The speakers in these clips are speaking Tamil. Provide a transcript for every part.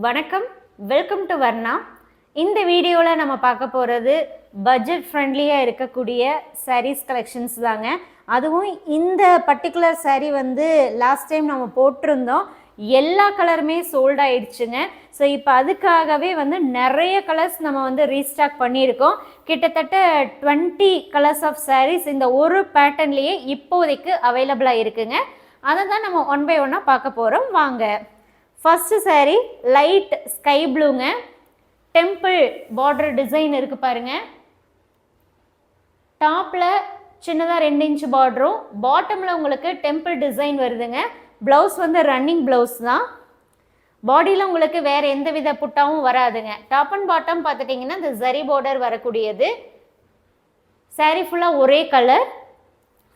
வணக்கம், வெல்கம் டு வர்ணா. இந்த வீடியோவில் நம்ம பார்க்க போகிறது பட்ஜெட் ஃப்ரெண்ட்லியாக இருக்கக்கூடிய சாரீஸ் கலெக்ஷன்ஸ் தாங்க. அதுவும் இந்த பர்டிகுலர் சாரீ வந்து லாஸ்ட் டைம் நம்ம போட்டிருந்தோம், எல்லா கலருமே சோல்ட் ஆயிடுச்சுங்க. ஸோ இப்போ அதுக்காகவே வந்து நிறைய கலர்ஸ் நம்ம வந்து ரீஸ்டாக் பண்ணியிருக்கோம். கிட்டத்தட்ட 20 கலர்ஸ் ஆஃப் சாரீஸ் இந்த ஒரு பேட்டர்ன்லேயே இப்போதைக்கு அவைலபிளாக இருக்குங்க. அதை தான் நம்ம ஒன் பை ஒன்னாக பார்க்க போகிறோம். வாங்க. ஃபர்ஸ்ட் சாரீ லைட் ஸ்கை ப்ளூங்க. டெம்பிள் பார்டர் டிசைன் இருக்கு பாருங்க. டாப்ல சின்னதாக 2 இன்ச் பார்டரும், பாட்டமில் உங்களுக்கு டெம்பிள் டிசைன் வருதுங்க. ப்ளவுஸ் வந்து ரன்னிங் ப்ளவுஸ் தான். பாடியில் உங்களுக்கு வேறு எந்த வித புட்டாவும் வராதுங்க. டாப் அண்ட் பாட்டம் பார்த்துட்டிங்கன்னா இந்த ஜரி பார்டர் வரக்கூடியது. சாரீ ஃபுல்லாக ஒரே கலர்.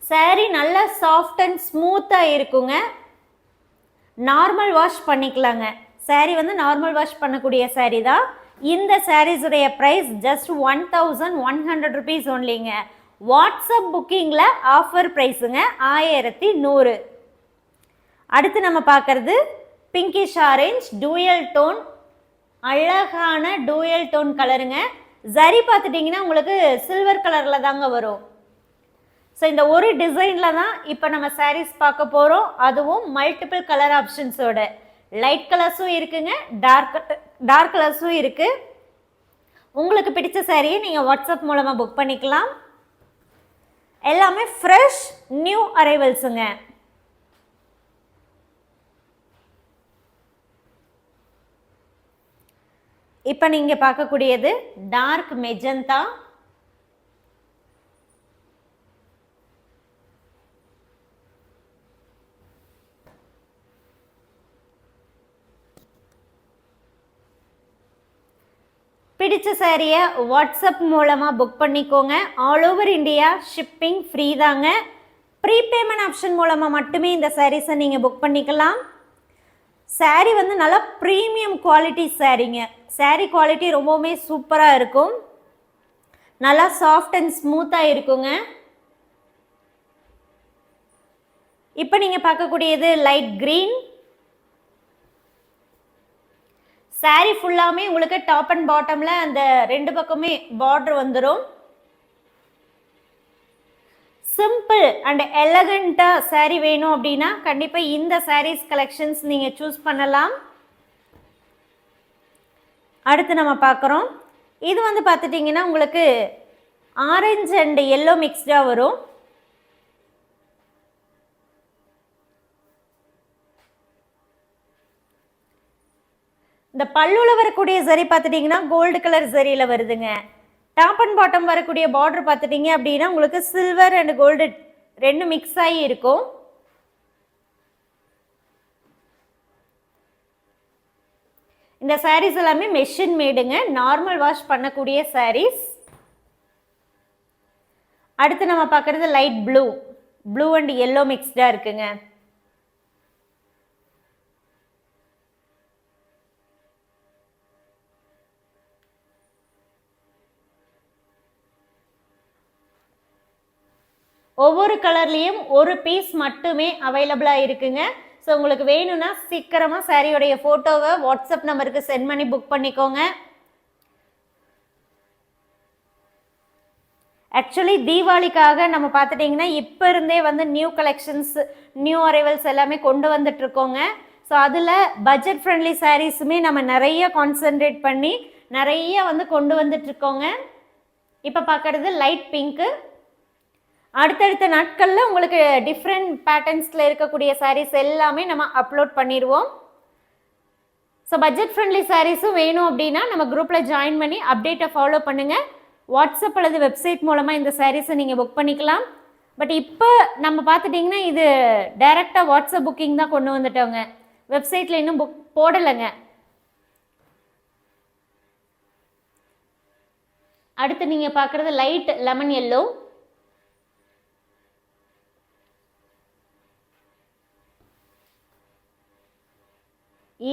சாரீ நல்லா சாஃப்ட் அண்ட் ஸ்மூத்தாக இருக்குங்க. நார்மல் வாஷ் பண்ணிக்கலாங்க. சாரீ வந்து நார்மல் வாஷ் பண்ணக்கூடிய சாரீ தான். இந்த சாரீஸுடைய ப்ரைஸ் ஜஸ்ட் 1100 ருபீஸ் ஒன்லிங்க. வாட்ஸ்அப் புக்கிங்கில் ஆஃபர் ப்ரைஸுங்க 1100. அடுத்து நம்ம பார்க்குறது பிங்கிஷ் ஆரஞ்ச் டூயல் டோன். அழகான டூயல் டோன் கலருங்க. ஜரி பார்த்துட்டிங்கன்னா உங்களுக்கு சில்வர் கலரில் தாங்க வரும். ஸோ இந்த ஒரு டிசைனில் தான் இப்போ நம்ம சாரீஸ் பார்க்க போகிறோம். அதுவும் மல்டிபிள் கலர் ஆப்ஷன்ஸோட. லைட் கலர்ஸும் இருக்குங்க, டார்க் கலர்ஸும் இருக்குது. உங்களுக்கு பிடிச்ச சாரியை நீங்கள் வாட்ஸ்அப் மூலமாக புக் பண்ணிக்கலாம். எல்லாமே ஃப்ரெஷ் நியூ அரைவல்ஸுங்க. இப்போ நீங்கள் பார்க்கக்கூடியது டார்க் மெஜந்தா. பிடிச்ச சாரியை வாட்ஸ்அப் மூலமாக புக் பண்ணிக்கோங்க. All over India shipping free தாங்க. ப்ரீபேமெண்ட் ஆப்ஷன் மூலமாக மட்டுமே இந்த சாரீஸை நீங்கள் புக் பண்ணிக்கலாம். சாரீ வந்து நல்லா ப்ரீமியம் குவாலிட்டி சாரீங்க. சாரீ குவாலிட்டி ரொம்பவுமே சூப்பராக இருக்கும். நல்லா சாஃப்ட் அண்ட் ஸ்மூத்தாக இருக்குங்க. இப்போ நீங்கள் பார்க்கக்கூடியது லைட் க்ரீன். சாரீ ஃபுல்லாமே உங்களுக்கு டாப் அண்ட் பாட்டமில் அந்த 2 பக்கமே பார்டர் வந்துடும். சிம்பிள் அண்ட் எலகண்ட்டாக சாரீ வேணும் அப்படின்னா கண்டிப்பாக இந்த சாரீஸ் கலெக்ஷன்ஸ் நீங்கள் சூஸ் பண்ணலாம். அடுத்து நம்ம பார்க்குறோம். இது வந்து பார்த்துட்டிங்கன்னா உங்களுக்கு ஆரஞ்சு அண்ட் எல்லோ மிக்ஸ்டாக வரும். இந்த பல்லுவில் வரக்கூடிய சரி பார்த்துட்டிங்கன்னா கோல்டு கலர் சரியில் வருதுங்க. டாப் அண்ட் பாட்டம் வரக்கூடிய பார்டர் பார்த்துட்டிங்க அப்படின்னா உங்களுக்கு சில்வர் அண்ட் கோல்டு 2 மிக்ஸ் ஆகி இருக்கும். இந்த சாரீஸ் எல்லாமே மெஷின் மேடுங்க, நார்மல் வாஷ் பண்ணக்கூடிய சாரீஸ். அடுத்து நம்ம பார்க்குறது லைட் ப்ளூ அண்ட் எல்லோ மிக்ஸ்டாக இருக்குங்க. ஒவ்வொரு கலர்லேயும் ஒரு பீஸ் மட்டுமே அவைலபிளாக இருக்குங்க. ஸோ உங்களுக்கு வேணும்னா சீக்கிரமாக சாரியோடைய ஃபோட்டோவை வாட்ஸ்அப் நம்பருக்கு சென்ட் பண்ணி புக் பண்ணிக்கோங்க. ஆக்சுவலி தீபாவளிக்காக நம்ம பார்த்துட்டிங்கன்னா இப்போ இருந்தே வந்து நியூ கலெக்ஷன்ஸ், நியூ அரைவல்ஸ் எல்லாமே கொண்டு வந்துட்ருக்கோங்க. ஸோ அதில் பட்ஜெட் ஃப்ரெண்ட்லி சாரீஸுமே நம்ம நிறைய கான்சன்ட்ரேட் பண்ணி நிறைய வந்து கொண்டு வந்துட்ருக்கோங்க. இப்போ பார்க்குறது லைட் பிங்க்கு. அடுத்தடுத்த நாட்களில் உங்களுக்கு டிஃப்ரெண்ட் பேட்டர்ன்ஸில் இருக்கக்கூடிய சாரீஸ் எல்லாமே நம்ம அப்லோட் பண்ணிடுவோம். ஸோ பட்ஜெட் ஃப்ரெண்ட்லி சாரீஸும் வேணும் அப்படின்னா நம்ம குரூப்பில் ஜாயின் பண்ணி அப்டேட்டை ஃபாலோ பண்ணுங்கள். வாட்ஸ்அப் அல்லது வெப்சைட் மூலமாக இந்த சாரீஸை நீங்கள் புக் பண்ணிக்கலாம். பட் இப்போ நம்ம பார்த்துட்டிங்கன்னா இது டைரெக்டாக வாட்ஸ்அப் புக்கிங் தான் கொண்டு வந்துட்டோங்க. வெப்சைட்டில் இன்னும் புக் போடலைங்க. அடுத்து நீங்கள் பார்க்குறது லைட் லெமன் எல்லோ.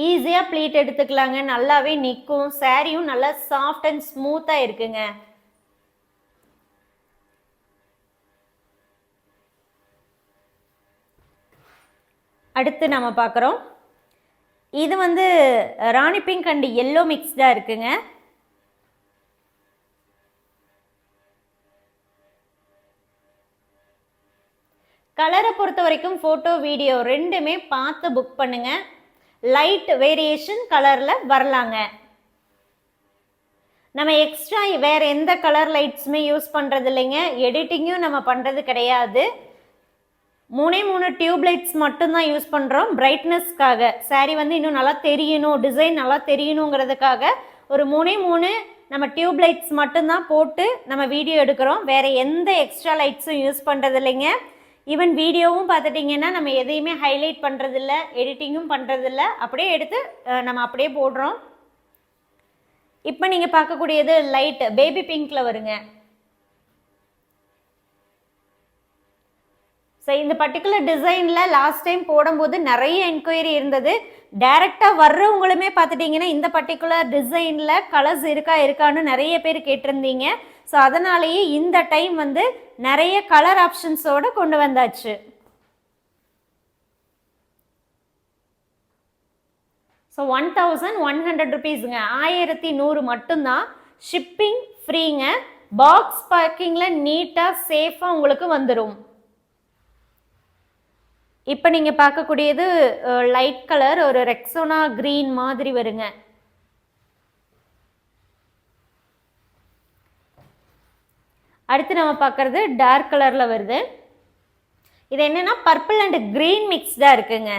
ஈஸியாக ப்ளீட் எடுத்துக்கலாங்க, நல்லாவே நிற்கும். சாரியும் நல்லா சாஃப்ட் அண்ட் ஸ்மூத்தாக இருக்குங்க. அடுத்து நம்ம பார்க்குறோம் இது வந்து ராணி பிங்க் அண்ட் எல்லோ மிக்ஸ்டாக இருக்குங்க. கலரை பொறுத்த வரைக்கும் ஃபோட்டோ வீடியோ ரெண்டுமே பார்த்து புக் பண்ணுங்க. லைட் வேரியேஷன் கலரில் வரலாங்க. நம்ம எக்ஸ்ட்ரா வேறு எந்த கலர் லைட்ஸுமே யூஸ் பண்ணுறது இல்லைங்க. எடிட்டிங்கும் நம்ம பண்ணுறது கிடையாது. 3 டியூப் லைட்ஸ் மட்டும்தான் யூஸ் பண்ணுறோம் பிரைட்னஸ்க்காக. சாரீ வந்து இன்னும் நல்லா தெரியணும், டிசைன் நல்லா தெரியணுங்கிறதுக்காக ஒரு 3 நம்ம டியூப் லைட்ஸ் மட்டும்தான் போட்டு நம்ம வீடியோ எடுக்கிறோம். வேறு எந்த எக்ஸ்ட்ரா லைட்ஸும் யூஸ் பண்ணுறது இல்லைங்க. ஈவன் வீடியோவும் பார்த்துட்டிங்கன்னா நம்ம எதையுமே ஹைலைட் பண்ணுறதில்ல, எடிட்டிங்கும் பண்ணுறதில்ல. அப்படியே எடுத்து நம்ம அப்படியே போடுறோம். இப்போ நீங்கள் பார்க்கக்கூடியது லைட் பேபி பிங்க்கில் வருங்க. ஸோ இந்த பர்டிகுலர் டிசைனில் லாஸ்ட் டைம் போடும்போது நிறைய என்கொயரி இருந்தது. டைரெக்டாக வர்றவங்களுமே பார்த்துட்டிங்கன்னா இந்த பர்டிகுலர் டிசைனில் கலர்ஸ் இருக்கான்னு நிறைய பேர் கேட்டிருந்தீங்க. ஸோ அதனாலேயே இந்த டைம் வந்து நிறைய கலர் ஆப்ஷன்ஸோடு கொண்டு வந்தாச்சு. ஸோ 1100 ருபீஸுங்க, 1100 மட்டும்தான். ஷிப்பிங் ஃப்ரீங்க. பாக்ஸ் பேக்கிங்கில் நீட்டாக சேஃபாக உங்களுக்கு வந்துடும். இப்போ நீங்கள் பார்க்கக்கூடியது லைட் கலர், ஒரு ரெக்ஸோனா க்ரீன் மாதிரி வருங்க. அடுத்து நம்ம பார்க்குறது டார்க் கலரில் வருது. இது என்னென்னா பர்பிள் அண்ட் க்ரீன் மிக்ஸ்டாக இருக்குங்க.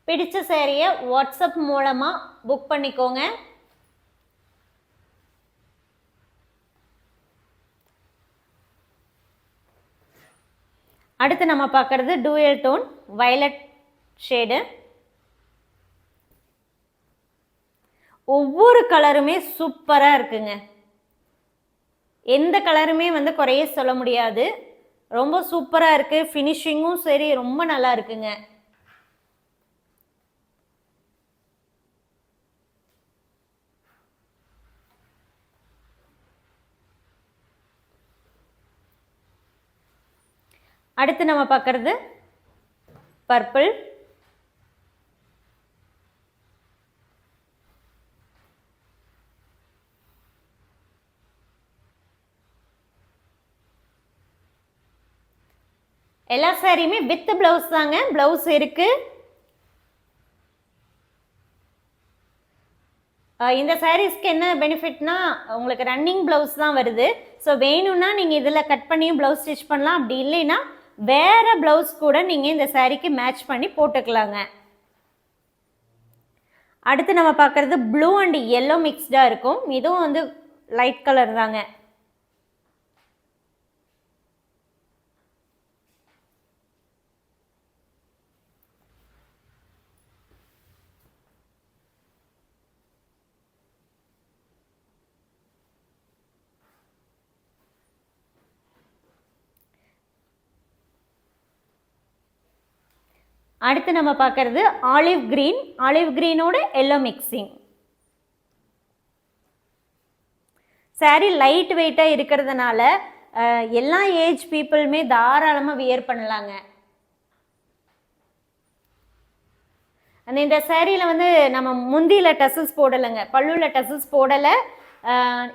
பிடிச்ச சேரீயை வாட்ஸ்அப் மூலமாக புக் பண்ணிக்கோங்க. அடுத்து நம்ம பார்க்குறது டூயல் டோன் வயலட் ஷேடு. ஒவ்வொரு கலருமே சூப்பராக இருக்குங்க. எந்த கலருமே வந்து குறைய சொல்ல முடியாது. ரொம்ப சூப்பராக இருக்குது. ஃபினிஷிங்கும் சரி ரொம்ப நல்லா இருக்குங்க. அடுத்து நம்ம பார்க்குறது பர்பிள். எல்லா சாரியுமே வித் பிளவுஸ் தாங்க. பிளவுஸ் இருக்கு. இந்த சாரீஸ்க்கு என்ன பெனிஃபிட்னா உங்களுக்கு ரன்னிங் பிளவுஸ் தான் வருது. ஸோ வேணும்னா நீங்கள் இதில் கட் பண்ணியும் பிளவுஸ் ஸ்டிச் பண்ணலாம். அப்படி இல்லைன்னா வேற பிளவுஸ் கூட நீங்கள் இந்த சாரீக்கு மேட்ச் பண்ணி போட்டுக்கலாங்க. அடுத்து நம்ம பார்க்குறது ப்ளூ அண்ட் எல்லோ மிக்ஸ்டாக இருக்கும். இதுவும் வந்து லைட் கலர் தாங்க. அடுத்து நம்ம பார்க்குறது ஆலிவ் கிரீன். ஆலிவ் கிரீனோட எல்லோ மிக்சிங். சாரீ லைட் வெயிட்டாக இருக்கிறதுனால எல்லா ஏஜ் பீப்புளுமே தாராளமாக வியர் பண்ணலாங்க. இந்த சாரியில் வந்து நம்ம முந்தியில் டசல்ஸ் போடலைங்க, பல்லுவில் டசல்ஸ் போடலை.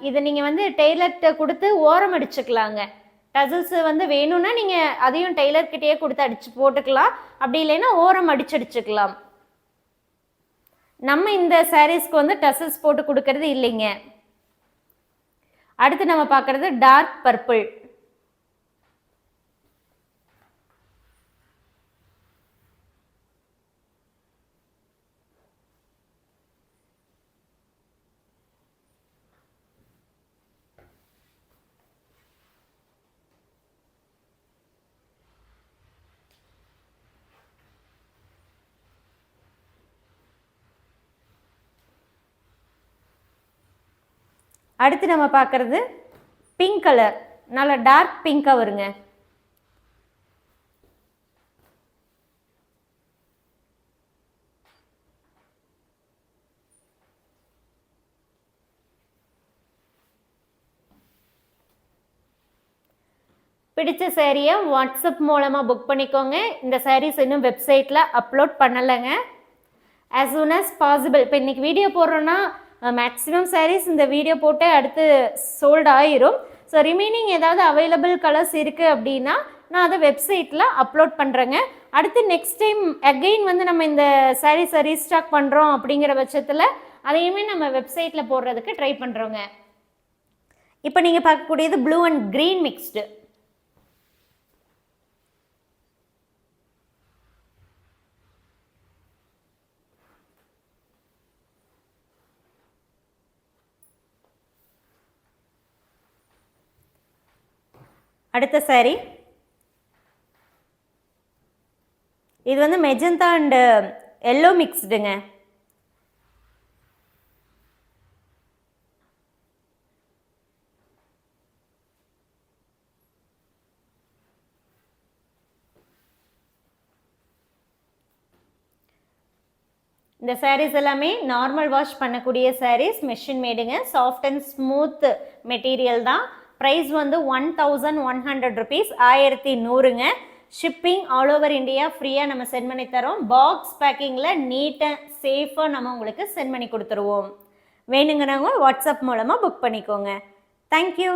இதை நீங்கள் வந்து டெய்லர்கிட்ட கொடுத்து ஓரம் அடிச்சுக்கலாங்க. டசல்ஸ் வந்து வேணும்னா நீங்கள் அதையும் டெய்லர்கிட்டயே கொடுத்து அடிச்சு போட்டுக்கலாம். அப்படி இல்லைன்னா ஓரம் அடிச்சடிச்சுக்கலாம். நம்ம இந்த சாரீஸ்க்கு வந்து டசல்ஸ் போட்டு கொடுக்கறது இல்லைங்க. அடுத்து நம்ம பார்க்குறது டார்க் பர்பிள். அடுத்து நம்ம பார்க்குறது பிங்க் கலர். நல்ல டார்க் பிங்காக வருங்க. பிடிச்ச சாரியை வாட்ஸ்அப் மூலமாக புக் பண்ணிக்கோங்க. இந்த சாரீஸ் இன்னும் வெப்சைட்டில் upload பண்ணலைங்க. as soon as possible. இப்போ இன்றைக்கி வீடியோ போடுறோன்னா மேக்ஸிமம் சாரீஸ் இந்த வீடியோ போட்டு அடுத்து சோல்ட் ஆயிரும். ஸோ ரிமைனிங் ஏதாவது அவைலபிள் கலர்ஸ் இருக்குது அப்படின்னா நான் அதை வெப்சைட்டில் அப்லோட் பண்ணுறேங்க. அடுத்து நெக்ஸ்ட் டைம் அகெயின் வந்து நம்ம இந்த சாரீஸை ரீஸ்டாக் பண்ணுறோம் அப்படிங்கிற பட்சத்தில் அதையுமே நம்ம வெப்சைட்டில் போடுறதுக்கு ட்ரை பண்ணுறோங்க. இப்போ நீங்கள் பார்க்கக்கூடியது ப்ளூ அண்ட் க்ரீன் மிக்ஸ்டு. அடுத்த சாரி இது வந்து மெஜந்தா அண்ட் எல்லோ மிக்ஸ்டுங்க. இந்த சாரீஸ் எல்லாமே நார்மல் வாஷ் பண்ணக்கூடிய சாரீஸ், மெஷின் மேடுங்க. சாஃப்ட் அண்ட் ஸ்மூத் மெட்டீரியல் தான். ப்ரைஸ் வந்து 1100 rupees, 1100ங்க. ஷிப்பிங் ஆல் ஓவர் இந்தியா ஃப்ரீயாக நம்ம சென்ட் பண்ணி தரோம். பாக்ஸ் பேக்கிங்கில் நீட்டாக சேஃபாக நம்ம உங்களுக்கு சென்ட் பண்ணி கொடுத்துருவோம். வேணுங்கிறவங்க வாட்ஸ்அப் மூலமாக புக் பண்ணிக்கோங்க. தேங்க்யூ.